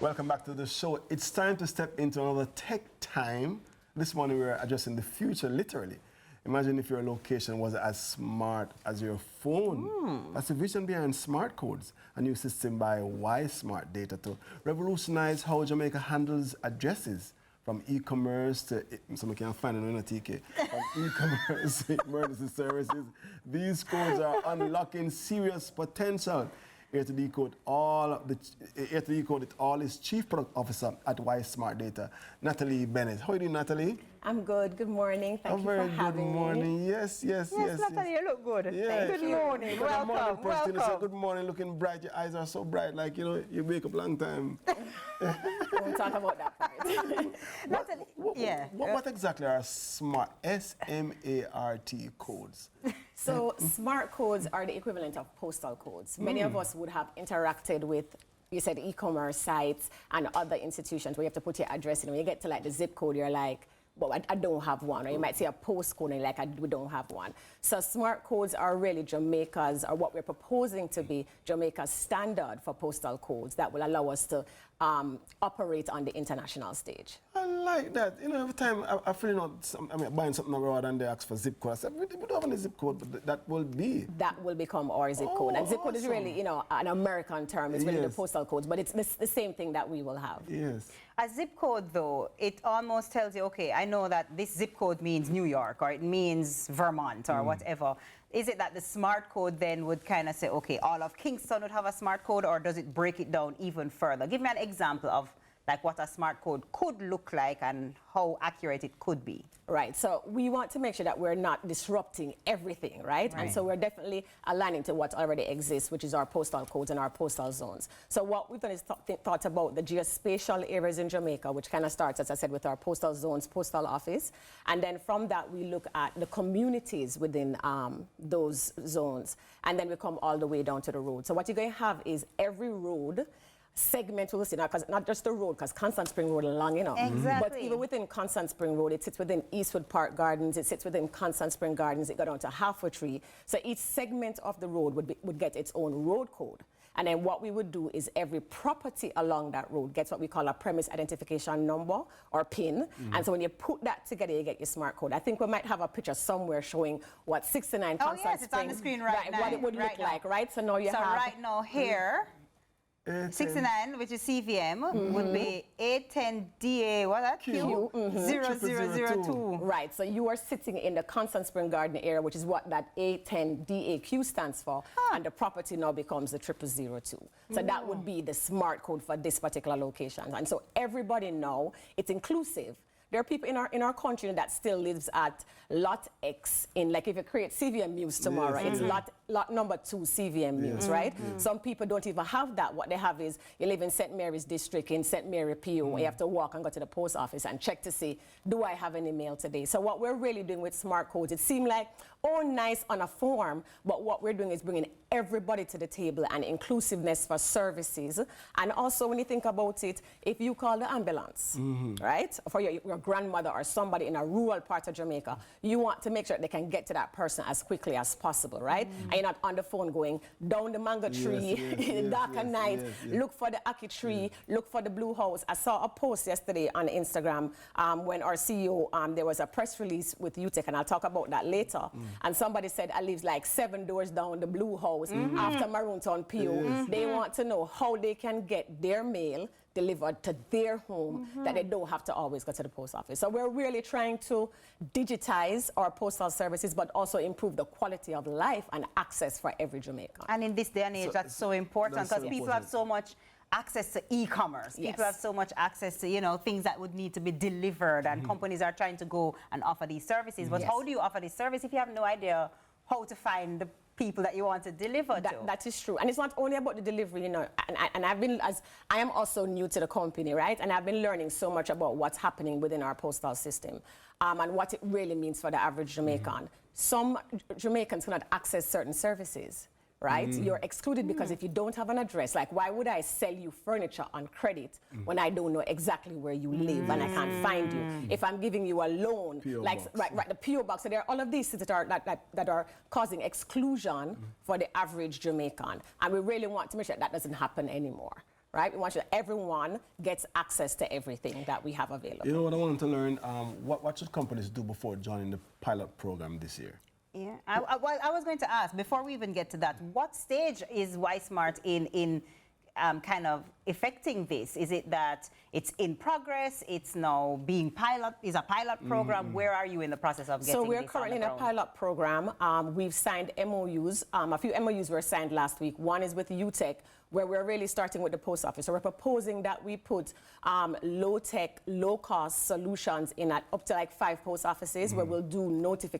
Welcome back to the show. It's time to step into another tech time. This morning we're addressing the future, literally. Imagine if your location was as smart as your phone. That's the vision behind smart codes, a new system by Y-Smart Data to revolutionize how Jamaica handles addresses. From e-commerce to, somebody can't find it on a TK, from e-commerce to emergency services, these codes are unlocking serious potential. Here to decode it all is Chief Product Officer at Y-Smart Data, Natalie Bennett. How are you doing, Natalie? I'm good. Good morning. Thank you for having me. Good morning. Yes, Natalie, you look good. Yeah. Good morning. Welcome. Welcome. Say good morning, looking bright. Your eyes are so bright, like, you know, you wake up long time. We'll talk about that part. What exactly are smart, S-M-A-R-T codes? So smart codes are the equivalent of postal codes. Many of us would have interacted with, you said, e-commerce sites and other institutions where you have to put your address in. When you get to like the zip code, you're like, well, I don't have one. Or you might see a postcode and like, we don't have one. So smart codes are really Jamaica's, or what we're proposing to be Jamaica's standard for postal codes that will allow us to operate on the international stage. I like that. You know, every time I feel buying something abroad and they ask for zip code, I said, we don't have any zip code, but that will be. That will become our zip code. And zip code is really, you know, an American term. It's really the postal codes, but it's the same thing that we will have. Yes. A zip code, though, it almost tells you, okay, I know that this zip code means New York, or it means Vermont, or whatever. Is it that the smart code then would kind of say, okay, all of Kingston would have a smart code, or does it break it down even further? Give me an example of like what a smart code could look like and how accurate it could be. Right, so we want to make sure that we're not disrupting everything, right? And so we're definitely aligning to what already exists, which is our postal codes and our postal zones. So what we've done is thought about the geospatial areas in Jamaica, which kind of starts, as I said, with our postal zones, postal office. And then from that, we look at the communities within those zones. And then we come all the way down to the road. So what you're going to have is every road segment will see now, because not just the road, because Constant Spring Road is long enough. Exactly. But even within Constant Spring Road, it sits within Eastwood Park Gardens, it sits within Constant Spring Gardens, it got down to Halfway Tree. So each segment of the road would get its own road code. And then what we would do is every property along that road gets what we call a premise identification number, or PIN. And so when you put that together, you get your smart code. I think we might have a picture somewhere showing what 69 Constant Spring. Oh yes, it's on the screen right now. What it would look like, right? So now you have... So right now here, 69, which is CVM, would be 810DA, what that? Q? 0002. Right, so you are sitting in the Constant Spring Garden area, which is what that 810DAQ stands for, and the property now becomes the 0002. So that would be the smart code for this particular location. And so everybody now, it's inclusive. There are people in our country that still lives at lot X in, like if you create CVM Muse tomorrow, it's lot number 2 CVM Muse, right? Some people don't even have that. What they have is you live in St. Mary's district, in St. Mary PO, you have to walk and go to the post office and check to see, do I have any mail today? So what we're really doing with smart codes, it seemed like, oh, nice on a form, but what we're doing is bringing everybody to the table and inclusiveness for services. And also when you think about it, if you call the ambulance, right, for your grandmother or somebody in a rural part of Jamaica, you want to make sure they can get to that person as quickly as possible, right? And you're not on the phone going down the mango tree in the dark at night, look for the ackee tree, look for the blue house. I saw a post yesterday on Instagram when our CEO, there was a press release with UTEC, and I'll talk about that later. And somebody said, I live like 7 doors down the blue house after Maroontown PO. They want to know how they can get their mail delivered to their home, that they don't have to always go to the post office. So we're really trying to digitize our postal services, but also improve the quality of life and access for every Jamaican. And in this day and age, that's so important, because people have so much access to e-commerce. People have so much access to, you know, things that would need to be delivered, and companies are trying to go and offer these services. But how do you offer this service if you have no idea how to find the people that you want to deliver to? That is true. And it's not only about the delivery, you know, and I am also new to the company, right? And I've been learning so much about what's happening within our postal system and what it really means for the average Jamaican. Some Jamaicans cannot access certain services, right? You're excluded because if you don't have an address, like why would I sell you furniture on credit when I don't know exactly where you live and I can't find you? If I'm giving you a loan, like the PO box, so there are all of these things that are causing exclusion for the average Jamaican, and we really want to make sure that doesn't happen anymore. right? We want sure that everyone gets access to everything that we have available. You know what I wanted to learn? What should companies do before joining the pilot program this year? Yeah, well, I was going to ask, before we even get to that, what stage is Y-Smart in kind of effecting this? Is it that it's in progress, it's now being is a pilot program? Where are you in the process of getting So we're this currently on in the a ground? pilot program. We've signed MOUs. A few MOUs were signed last week. One is with UTech, where we're really starting with the post office. So we're proposing that we put low-tech, low-cost solutions in at up to like 5 post offices where we'll do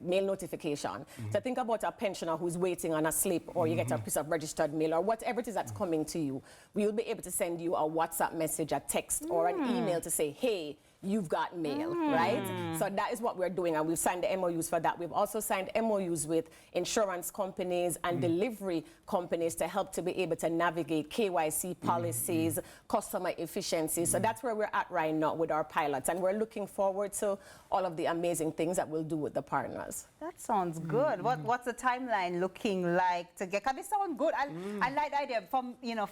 mail notification. So think about a pensioner who's waiting on a slip, or you get a piece of registered mail, or whatever it is that's coming to you. We'll be able to send you a WhatsApp message, a text, or an email to say, hey, you've got mail, right? So that is what we're doing, and we've signed the MOUs for that. We've also signed MOUs with insurance companies and delivery companies to help to be able to navigate KYC policies, customer efficiency. So that's where we're at right now with our pilots, and we're looking forward to all of the amazing things that we'll do with the partners. That sounds good. What's the timeline looking like to get? Because it sounds good. I like the idea. For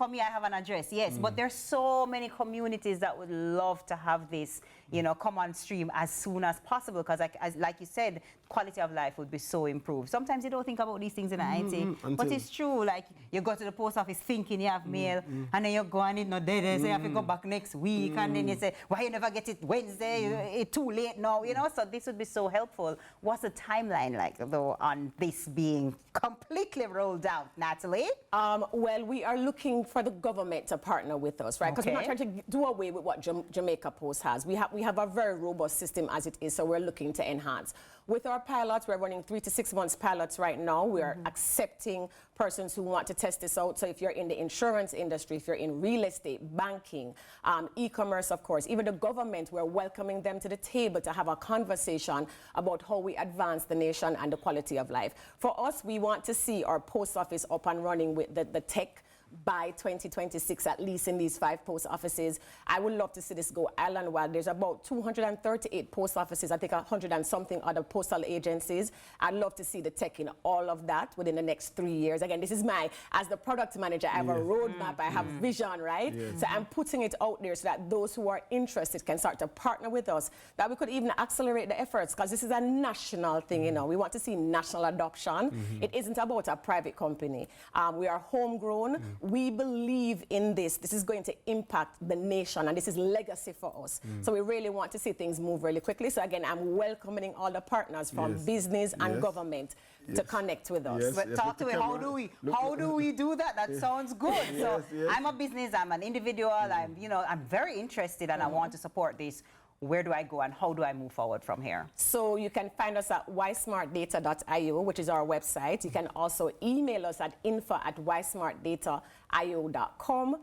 me, I have an address, yes, but there's so many communities that would love to have this, come on stream as soon as possible. Because, like you said, quality of life would be so improved. Sometimes you don't think about these things in IT, but it's true. Like you go to the post office thinking you have mail, and then you go and it's not there. They say you have to go back next week, and then you say, why you never get it Wednesday? It's too late now. So this would be so helpful. What's the timeline like, though, on this being completely rolled out, Natalie? Well, we are looking for the government to partner with us, right? Because we're not trying to do away with what Jamaica Post has. We have a very robust system as it is, so we're looking to enhance. With our pilots, we're running 3 to 6 months pilots right now. We are accepting persons who want to test this out. So if you're in the insurance industry, if you're in real estate, banking, e-commerce, of course, even the government, we're welcoming them to the table to have a conversation about how we advance the nation and the quality of life. For us, we want to see our post office up and running with the tech by 2026, at least in these 5 post offices. I would love to see this go island-wide. There's about 238 post offices, I think 100 and something other postal agencies. I'd love to see the tech in all of that within the next 3 years. Again, this is as the product manager, I have a roadmap, I have vision, right? So I'm putting it out there so that those who are interested can start to partner with us, that we could even accelerate the efforts, because this is a national thing, We want to see national adoption. It isn't about a private company. We are homegrown. We believe in this. This is going to impact the nation, and this is legacy for us. So we really want to see things move really quickly. So again, I'm welcoming all the partners from business and government to connect with us. But talk to me. How do we do that? That sounds good. So I'm a business. I'm an individual. I'm very interested, and I want to support this. Where do I go, and how do I move forward from here? So you can find us at ysmartdata.io, which is our website. You can also email us at info@ysmartdata.io.com.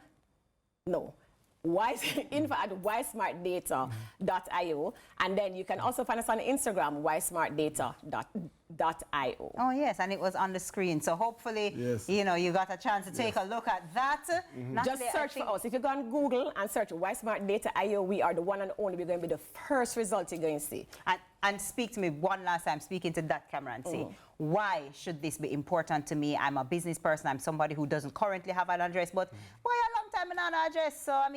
No. info@ysmartdata.io, and then you can also find us on Instagram, ysmartdata.io. Oh yes, and it was on the screen, so hopefully you got a chance to take a look at that. Just search for us. If you go on Google and search ysmartdata.io, we are the one and only. We're going to be the first result you're going to see. And speak to me one last time, speak into that camera and say, why should this be important to me? I'm a business person. I'm somebody who doesn't currently have an address, but why a long time in an address? So, I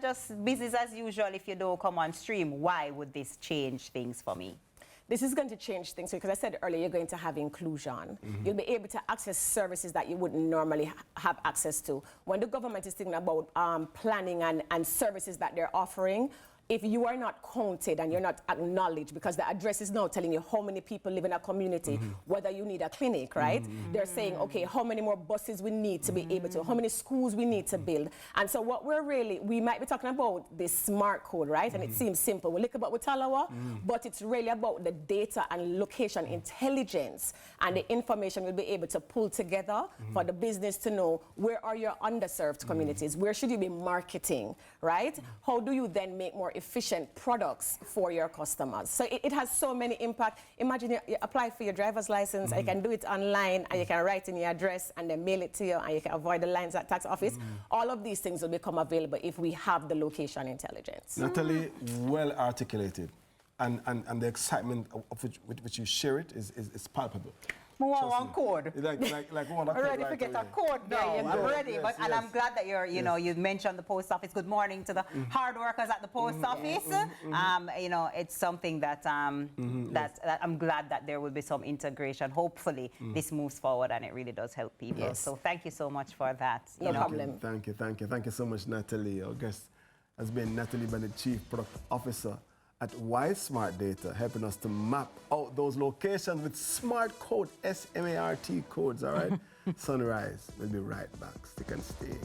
just business as usual if you don't come on stream. Why would this change things for me? This is going to change things, because I said earlier, you're going to have inclusion. You'll be able to access services that you wouldn't normally have access to. When the government is thinking about planning and services that they're offering, if you are not counted and you're not acknowledged, because the address is now telling you how many people live in a community, whether you need a clinic, right? They're saying, okay, how many more buses we need to be able to, how many schools we need to build. And so what we might be talking about this smart code, right? And it seems simple. We look about Watalawa, but it's really about the data and location intelligence and the information we'll be able to pull together for the business to know where are your underserved communities, where should you be marketing, right? How do you then make more efficient products for your customers? So it has so many impact. Imagine you apply for your driver's license, and you can do it online, and you can write in your address and then mail it to you, and you can avoid the lines at tax office. All of these things will become available if we have the location intelligence. Natalie, well articulated, and the excitement of which you share it is palpable. One code. Like one I'm ready to get a code now. you I'm go. ready. Yes, And I'm glad that you're, you know, you mentioned the post office. Good morning to the hard workers at the post office. You know, it's something that that I'm glad that there will be some integration. Hopefully, this moves forward and it really does help people. Yes. So thank you so much for that. No problem. Thank you so much, Natalie. Our guest has been Natalie Bennett, Chief Product Officer at Wise Smart Data, helping us to map out those locations with smart code, SMART codes, all right? Sunrise. We'll be right back. Stick and stay.